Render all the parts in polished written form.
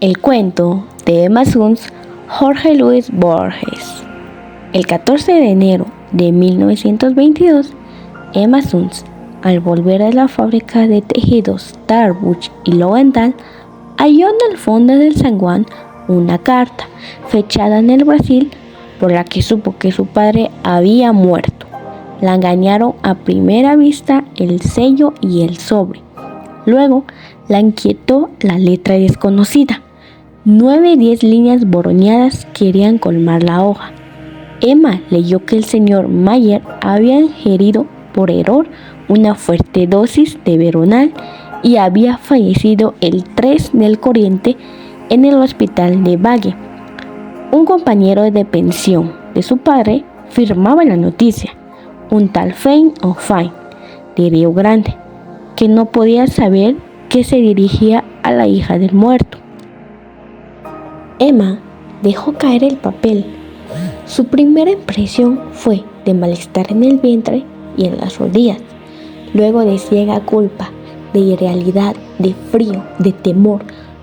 El cuento de Emma Suns, Jorge Luis Borges. El 14 de enero de 1922, Emma Suns, al volver a la fábrica de tejidos Starbuck y Lowenthal, halló en el fondo del zaguán una carta fechada en el Brasil por la que supo que su padre había muerto. La engañaron a primera vista el sello y el sobre. Luego la inquietó la letra desconocida. 9-10 líneas borroneadas querían colmar la hoja. Emma leyó que el señor Mayer había ingerido por error una fuerte dosis de veronal y había fallecido el 3 del corriente en el hospital de Valle. Un compañero de pensión de su padre firmaba la noticia, un tal Fein o Fine de Río Grande, que no podía saber que se dirigía a la hija del muerto. Emma dejó caer el papel. Su primera impresión fue de malestar en el vientre y en las rodillas, luego de ciega culpa, de irrealidad, de frío, de temor.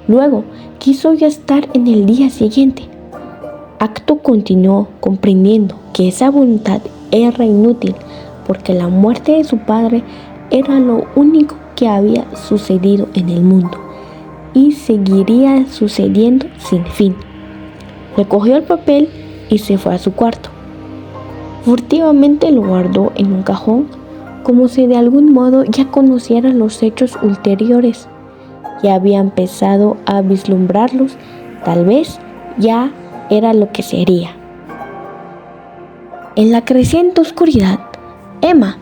Luego quiso ya estar en el día siguiente. Acto continuó comprendiendo que esa voluntad era inútil, porque la muerte de su padre era lo único que había sucedido en el mundo y seguiría sucediendo sin fin. Recogió el papel y se fue a su cuarto. Furtivamente lo guardó en un cajón, como si de algún modo ya conociera los hechos ulteriores. Ya había empezado a vislumbrarlos, tal vez ya era lo que sería. En la creciente oscuridad, Emma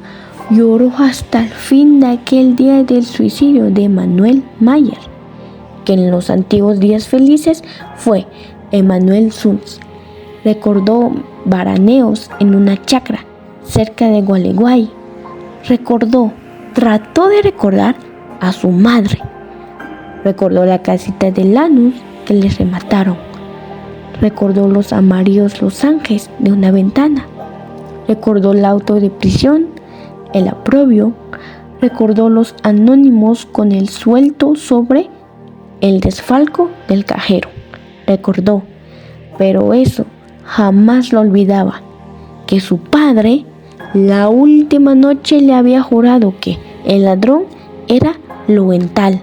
lloró hasta el fin de aquel día del suicidio de Manuel Mayer, que en los antiguos días felices fue Emanuel Suns. Recordó veraneos en una chacra cerca de Gualeguay. Trató de recordar a su madre. Recordó la casita de Lanús que les remataron. Recordó los amarillos losanges de una ventana. Recordó el auto de prisión, el aprobio. Recordó los anónimos con el suelto sobre el desfalco del cajero. Recordó, pero eso jamás lo olvidaba, que su padre la última noche le había jurado que el ladrón era Lowenthal.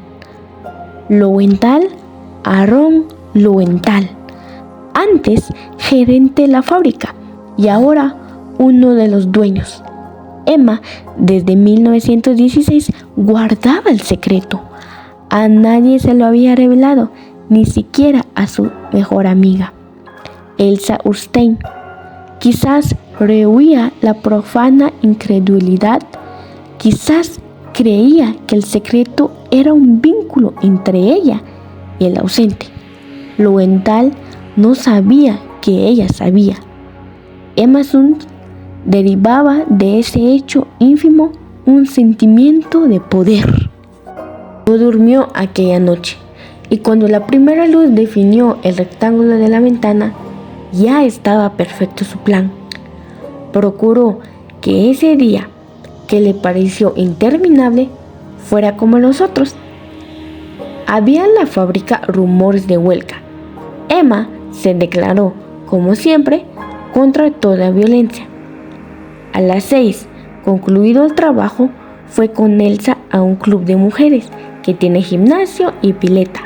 Aaron Lowenthal, antes gerente de la fábrica y ahora uno de los dueños. Emma, desde 1916, guardaba el secreto. A nadie se lo había revelado, ni siquiera a su mejor amiga, Elsa Urstein. Quizás rehuía la profana incredulidad, quizás creía que el secreto era un vínculo entre ella y el ausente. Lowenthal no sabía que ella sabía. Emma Suns derivaba de ese hecho ínfimo un sentimiento de poder. No durmió aquella noche, y cuando la primera luz definió el rectángulo de la ventana, ya estaba perfecto su plan. Procuró que ese día, que le pareció interminable, fuera como los otros. Había en la fábrica rumores de huelga. Emma se declaró, como siempre, contra toda violencia. A las 6, concluido el trabajo, fue con Elsa a un club de mujeres que tiene gimnasio y pileta.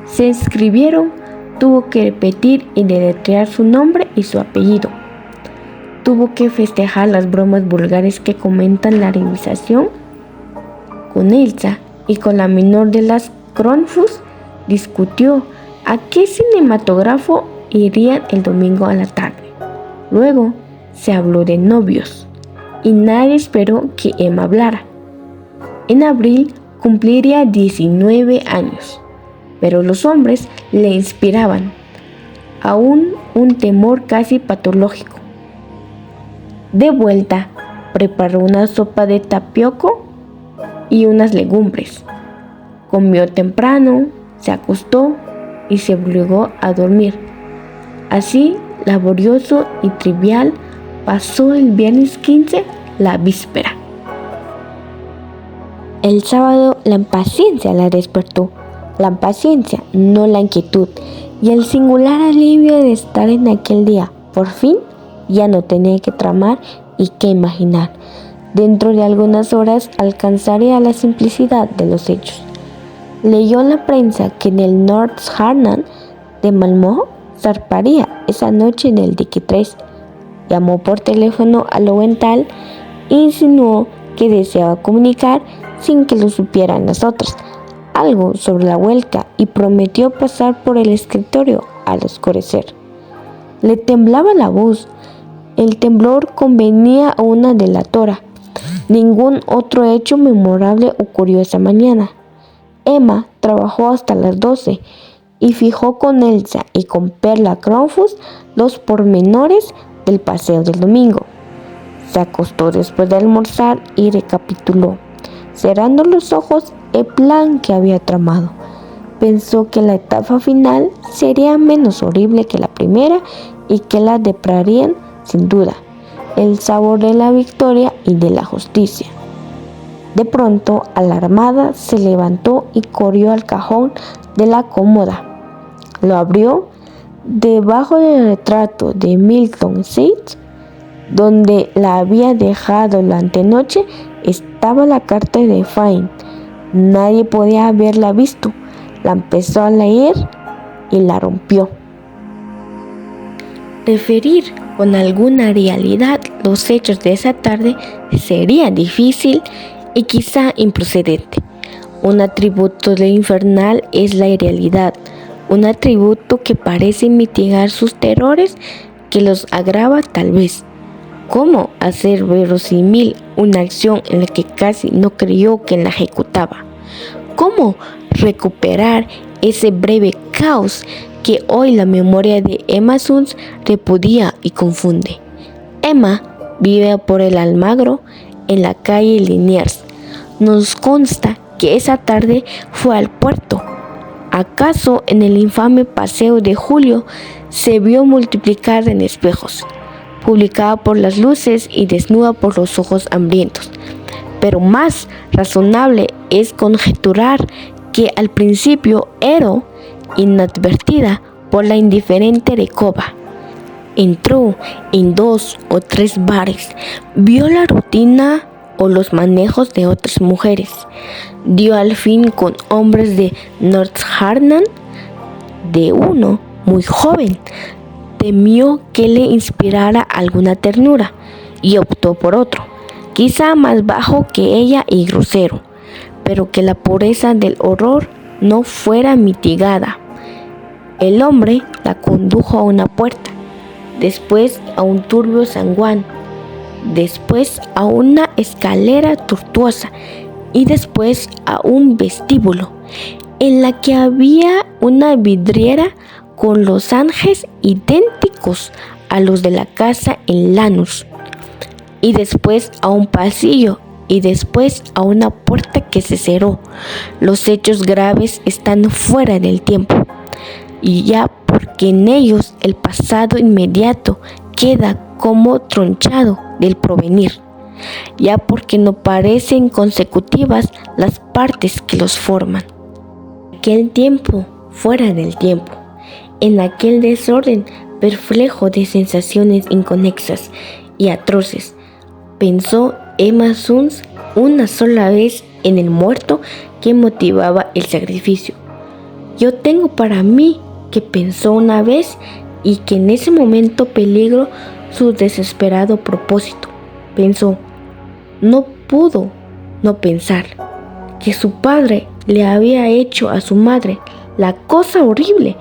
Se inscribieron, tuvo que repetir y deletrear su nombre y su apellido. Tuvo que festejar las bromas vulgares que comentan la realización. Con Elsa y con la menor de las Cronfus discutió a qué cinematógrafo irían el domingo a la tarde. Luego se habló de novios y nadie esperó que Emma hablara. En abril cumpliría 19 años, pero los hombres le inspiraban aún un temor casi patológico. De vuelta, preparó una sopa de tapioco y unas legumbres. Comió temprano, se acostó y se obligó a dormir. Así, laborioso y trivial, pasó el viernes 15, la víspera. El sábado la impaciencia la despertó. la paciencia, no la inquietud, y el singular alivio de estar en aquel día. Por fin, ya no tenía que tramar y que imaginar. Dentro de algunas horas alcanzaría la simplicidad de los hechos. Leyó en la prensa que en el Nordstjernan de Malmö zarparía esa noche en el dique 3. Llamó por teléfono a Lowenthal e insinuó que deseaba comunicar, sin que lo supieran las otras, algo sobre la vuelta, y prometió pasar por el escritorio al oscurecer. Le temblaba la voz. El temblor convenía a una delatora. Ningún otro hecho memorable ocurrió esa mañana. Emma trabajó hasta las 12 y fijó con Elsa y con Perla Kronfus los pormenores del paseo del domingo. Se acostó después de almorzar y recapituló, cerrando los ojos, el plan que había tramado. Pensó que la etapa final sería menos horrible que la primera y que la deprarían, sin duda, el sabor de la victoria y de la justicia. De pronto, alarmada, se levantó y corrió al cajón de la cómoda. Lo abrió. Debajo del retrato de Milton Seitz, donde la había dejado la antenoche, estaba la carta de Fine. Nadie podía haberla visto. La empezó a leer y la rompió. Referir con alguna realidad los hechos de esa tarde sería difícil y quizá improcedente. Un atributo de infernal es la irrealidad, un atributo que parece mitigar sus terrores, que los agrava tal vez. ¿Cómo hacer verosímil una acción en la que casi no creyó que la ejecutaba? ¿Cómo recuperar ese breve caos que hoy la memoria de Emma Sunz repudia y confunde? Emma vive por el Almagro, en la calle Liniers. Nos consta que esa tarde fue al puerto. ¿Acaso en el infame paseo de julio se vio multiplicar en espejos, publicada por las luces y desnuda por los ojos hambrientos? Pero más razonable es conjeturar que al principio Ero, inadvertida por la indiferente Recoba, entró en 2 o 3 bares, vio la rutina o los manejos de otras mujeres, dio al fin con hombres de Nordstjernan. De uno muy joven, temió que le inspirara alguna ternura y optó por otro, quizá más bajo que ella y grosero, pero que la pureza del horror no fuera mitigada. El hombre la condujo a una puerta, después a un turbio zaguán, después a una escalera tortuosa y después a un vestíbulo en la que había una vidriera con losanges idénticos a los de la casa en Lanús, y después a un pasillo y después a una puerta que se cerró. Los hechos graves están fuera del tiempo, y ya porque en ellos el pasado inmediato queda como tronchado del porvenir, ya porque no parecen consecutivas las partes que los forman. Aquel tiempo fuera del tiempo, en aquel desorden perplejo de sensaciones inconexas y atroces, pensó Emma Sunz una sola vez en el muerto que motivaba el sacrificio. Yo tengo para mí que pensó una vez y que en ese momento peligró su desesperado propósito. Pensó, no pudo no pensar, que su padre le había hecho a su madre la cosa horrible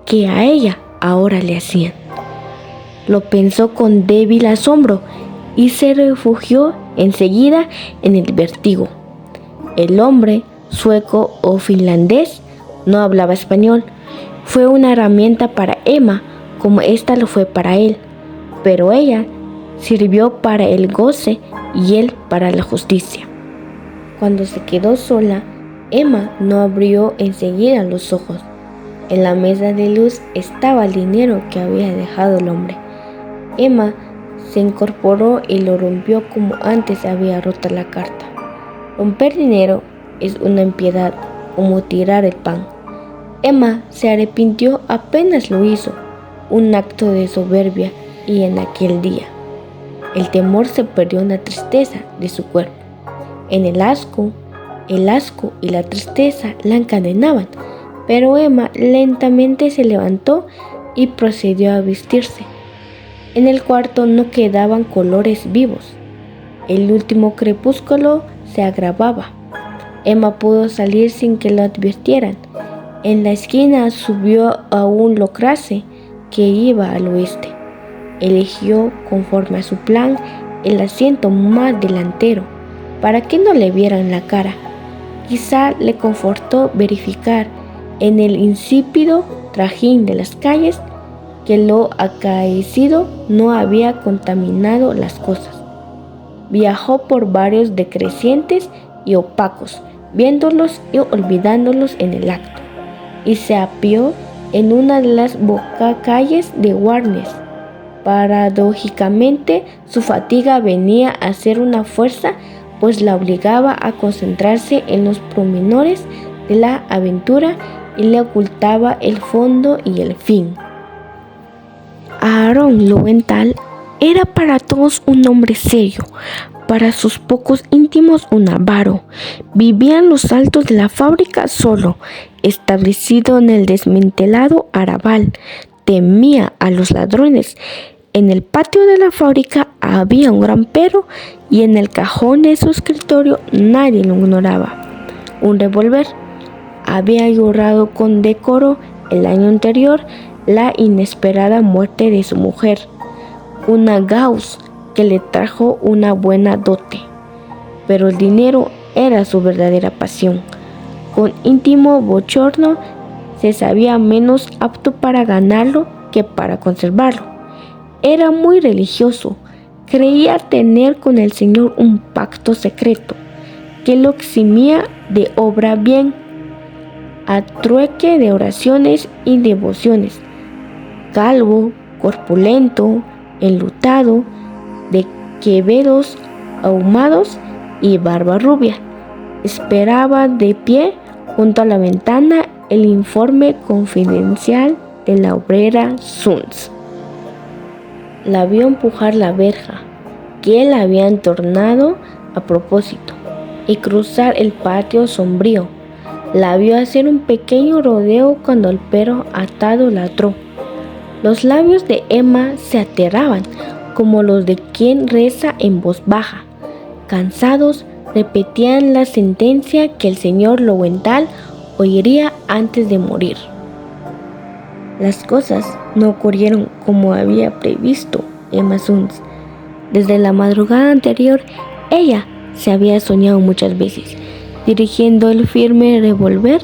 que a ella ahora le hacían. Lo pensó con débil asombro y se refugió enseguida en el vértigo. El hombre, sueco o finlandés, no hablaba español. Fue una herramienta para Emma como ésta lo fue para él, pero ella sirvió para el goce y él para la justicia. Cuando se quedó sola, Emma no abrió enseguida los ojos. En la mesa de luz estaba el dinero que había dejado el hombre. Emma se incorporó y lo rompió como antes había roto la carta. Romper dinero es una impiedad, como tirar el pan. Emma se arrepintió apenas lo hizo, un acto de soberbia, y en aquel día el temor se perdió en la tristeza de su cuerpo. En el asco y la tristeza la encadenaban, pero Emma lentamente se levantó y procedió a vestirse. En el cuarto no quedaban colores vivos. El último crepúsculo se agravaba. Emma pudo salir sin que lo advirtieran. En la esquina subió a un locrance que iba al oeste. Eligió, conforme a su plan, el asiento más delantero, para que no le vieran la cara. Quizá le confortó verificar en el insípido trajín de las calles que lo acaecido no había contaminado las cosas. Viajó por barrios decrecientes y opacos, viéndolos y olvidándolos en el acto, y se apió en una de las bocacalles de Warnes. Paradójicamente, su fatiga venía a ser una fuerza, pues la obligaba a concentrarse en los pormenores de la aventura y le ocultaba el fondo y el fin. Aaron Lowenthal era para todos un hombre serio, para sus pocos íntimos un avaro. Vivía en los altos de la fábrica solo, establecido en el desmantelado arrabal. Temía a los ladrones. En el patio de la fábrica había un gran perro y en el cajón de su escritorio nadie lo ignoraba. Un revólver. Había llorado con decoro el año anterior la inesperada muerte de su mujer, una Gauss que le trajo una buena dote, pero el dinero era su verdadera pasión. Con íntimo bochorno se sabía menos apto para ganarlo que para conservarlo. Era muy religioso, creía tener con el Señor un pacto secreto que lo eximía de obrar bien, a trueque de oraciones y devociones. Calvo, corpulento, enlutado, de quevedos ahumados y barba rubia, esperaba de pie junto a la ventana el informe confidencial de la obrera Sunz. La vio empujar la verja, que él había entornado a propósito, y cruzar el patio sombrío. La vio hacer un pequeño rodeo cuando el perro atado ladró. Los labios de Emma se aterraban, como los de quien reza en voz baja. Cansados, repetían la sentencia que el señor Lowenthal oiría antes de morir. Las cosas no ocurrieron como había previsto Emma Sunz. Desde la madrugada anterior, ella se había soñado muchas veces, dirigiendo el firme revólver,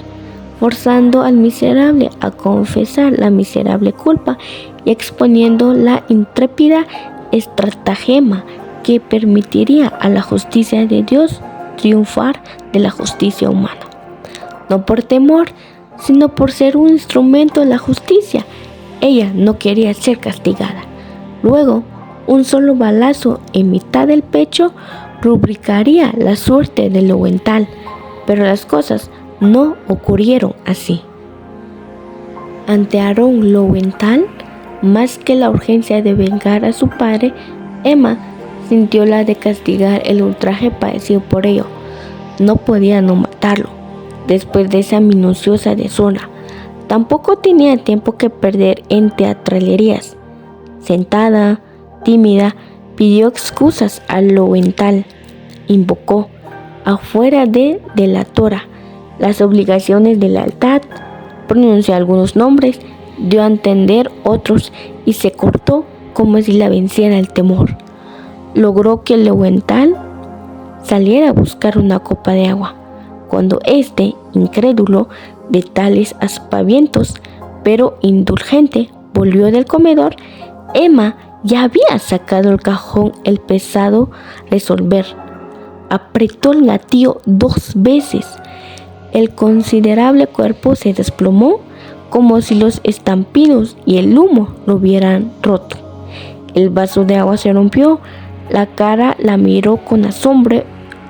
forzando al miserable a confesar la miserable culpa y exponiendo la intrépida estratagema que permitiría a la justicia de Dios triunfar de la justicia humana. No por temor, sino por ser un instrumento de la justicia. Ella no quería ser castigada. Luego, un solo balazo en mitad del pecho rubricaría la suerte de Lowenthal, pero las cosas no ocurrieron así. Ante Aaron Lowenthal, más que la urgencia de vengar a su padre, Emma sintió la de castigar el ultraje padecido por ello. No podía no matarlo, después de esa minuciosa deshonra. Tampoco tenía tiempo que perder en teatralerías. Sentada, tímida, pidió excusas a Lowenthal. Invocó, afuera de delatora, las obligaciones de lealtad, pronunció algunos nombres, dio a entender otros y se cortó como si la venciera el temor. Logró que Lowenthal saliera a buscar una copa de agua. Cuando éste, incrédulo de tales aspavientos, pero indulgente, volvió del comedor, Emma ya había sacado del cajón el pesado revolver. Apretó el gatillo 2 veces. El considerable cuerpo se desplomó como si los estampidos y el humo lo hubieran roto. El vaso de agua se rompió. La cara la miró con asombro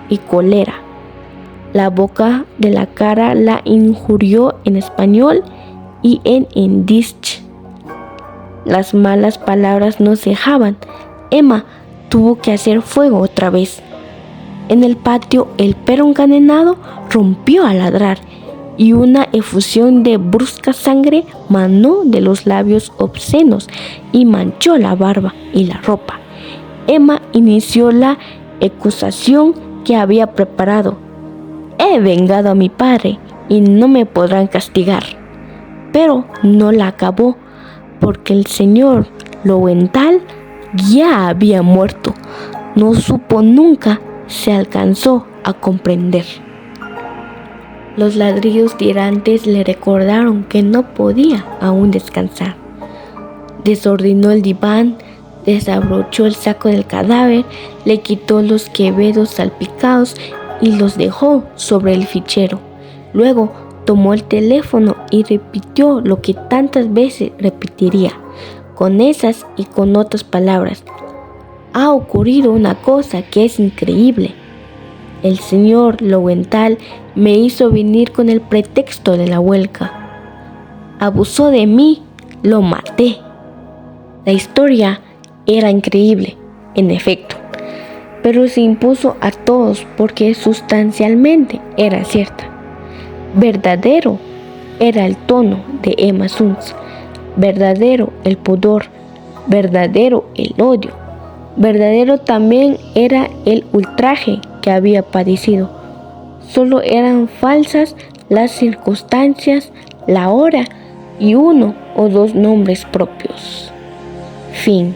y cólera. La boca de la cara la injurió en español y en yiddish. Las malas palabras no cejaban. Emma tuvo que hacer fuego otra vez. En el patio el perro envenenado rompió a ladrar y una efusión de brusca sangre manó de los labios obscenos y manchó la barba y la ropa. Emma inició la acusación que había preparado. He vengado a mi padre y no me podrán castigar. Pero no la acabó, porque el señor Lowenthal ya había muerto. No supo nunca, se alcanzó a comprender. Los ladridos tirantes le recordaron que no podía aún descansar. Desordenó el diván, desabrochó el saco del cadáver, le quitó los quevedos salpicados y los dejó sobre el fichero. Luego tomó el teléfono y repitió lo que tantas veces repetiría, con esas y con otras palabras. Ha ocurrido una cosa que es increíble. El señor Lowenthal me hizo venir con el pretexto de la huelga. Abusó de mí, lo maté. La historia era increíble, en efecto, pero se impuso a todos porque sustancialmente era cierta. Verdadero era el tono de Emma Sunz, verdadero el pudor, verdadero el odio, verdadero también era el ultraje que había padecido. Solo eran falsas las circunstancias, la hora y uno o dos nombres propios. Fin.